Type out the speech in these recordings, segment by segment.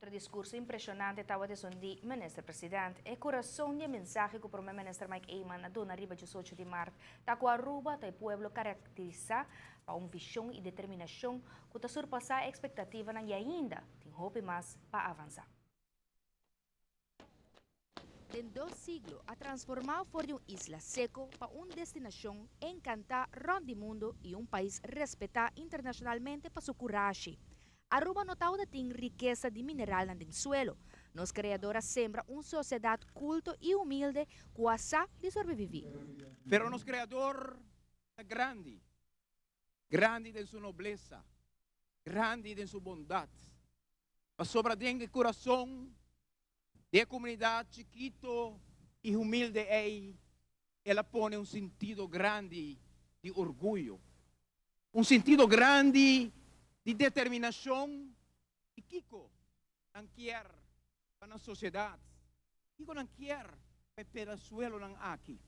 Outro discurso impressionante estava de sondi ministro-presidente. É coração de mensagem que o primeiro-ministro Mike Eyman na dona riba 18 de março está com a Aruba, o povo caracterizar para uma visão e determinação que está surpassar a expectativa e ainda tem hope mais para avançar. Em 2 siglos, a transformar for de uma isla seco para uma destinação encantada ronde mundo e um país respeitar internacionalmente para sua coragem. Aruba notau tem riqueza de mineral no suelo. Nos criadores sembra uma sociedade culta e humilde que asa de sobreviver. Pero nos criador é grande, grande de sua nobleza, grande de sua bondade. Mas sobre o coração da comunidade chiquito e humilde ela põe um sentido grande de orgulho, um sentido grande de determinação e Kiko não quer para a sociedade, Kiko não quer para o pedaçuelo não aqui.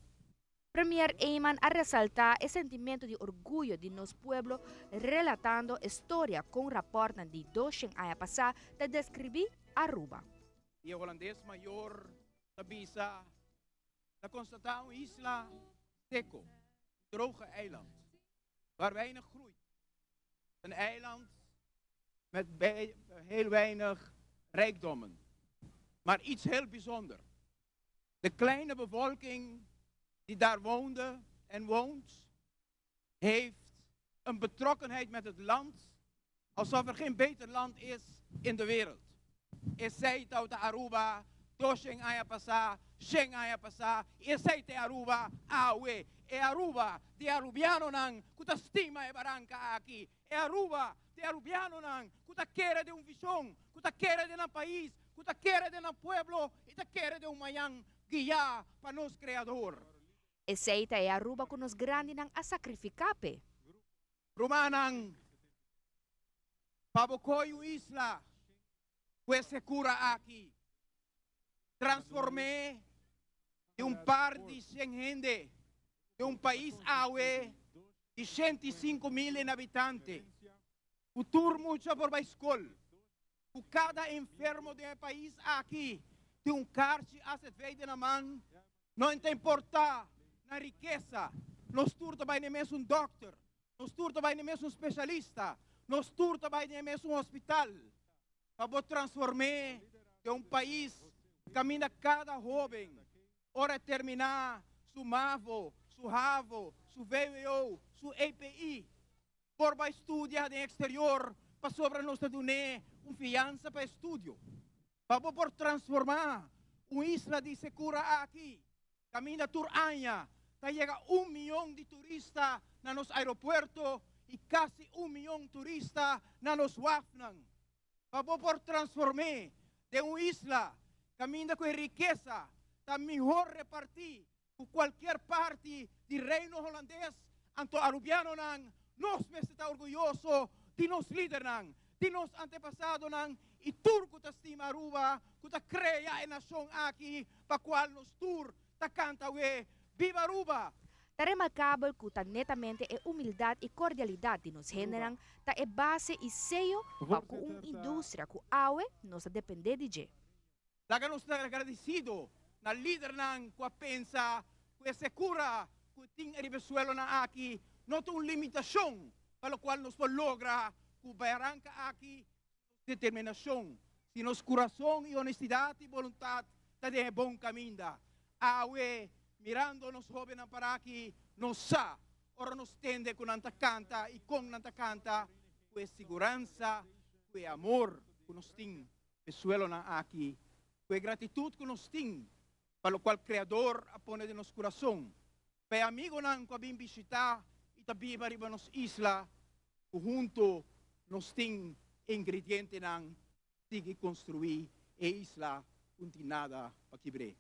Premier Eyman a ressaltar o sentimento de orgulho de nosso povo, relatando a história com rapport de 2 anos passados de descrever Aruba. E o holandês maior da Bisa, da constatar uma isla seco, droge eiland, waar weinig groeit. Een eiland met heel weinig rijkdommen, maar iets heel bijzonders. De kleine bevolking die daar woonde en woont, heeft een betrokkenheid met het land, alsof er geen beter land is in de wereld. Zei uit de Aruba, Dosheng Ayapasa, Sheng Ayapasa, zei te Aruba, Awe, Aruba, de Arubiano nang, kuta stima e barranca aqui, Aruba, de Arubiano nang, kuta quere de visão, kuta quere de um país, kuta quere de pueblo, e ta quere de mayang guia para nos criador. Aceita é Aruba que nos grande nang a sacrificape. Rumanang, pabokoy isla, pues se cura aqui. Transformé de par de 100 gente, de país awe de 105.000 habitantes. O tour mucho por la escola. O cada enfermo de país aqui tem carte hace feita na mão, não tem importar na riqueza. Nos tour também nem mesmo doctor, nos tour também nem mesmo especialista, nos tour também nem mesmo hospital. Para transformar de país, caminha cada jovem, ora terminar su MAVO, su RAVO, su VWO, su EPI, por vai estudar no exterior, para sobre nós dar confiança para estudo. Para por transformar uma isla de segura aqui, caminha Turanha, chega 1 milhão de turistas na nos aeroporto e quase 1 milhão de turistas na nos Wafnang. Para por transformar de uma isla, caminha com riqueza, está melhor repartir com qualquer parte do reino holandês, anto arubiano nang, nós me está orgulhoso de nos líder nang, de nos antepassados nang, e turco ta estima Aruba, que ta crea a nação aqui, para qual nos tur ta canta we, viva Aruba! É remarcável que tá netamente é humildade e cordialidade de nos generam, tá é base e seio para uma indústria que aue nos depende de je. Laga nos agradecido na líder nang que pensa que se cura que ting ribesuelo na aqui, não tem uma limitação para o qual nos logra que barranca aqui determinação, se nos coração e honestidade e vontade tá de bom caminho. Awe mirando nos jovens para aqui, nos sa, ora nos tende com nanta canta e com nanta canta, com segurança, com amor que nos tem, pesuelo na aqui, com gratitude que nos tem, para o qual Criador apone de nos coração. Para amigo nang que vim visitar e tabi mariba nos isla, que junto nos tem ingrediente nang sige construir e isla continuada para quebre.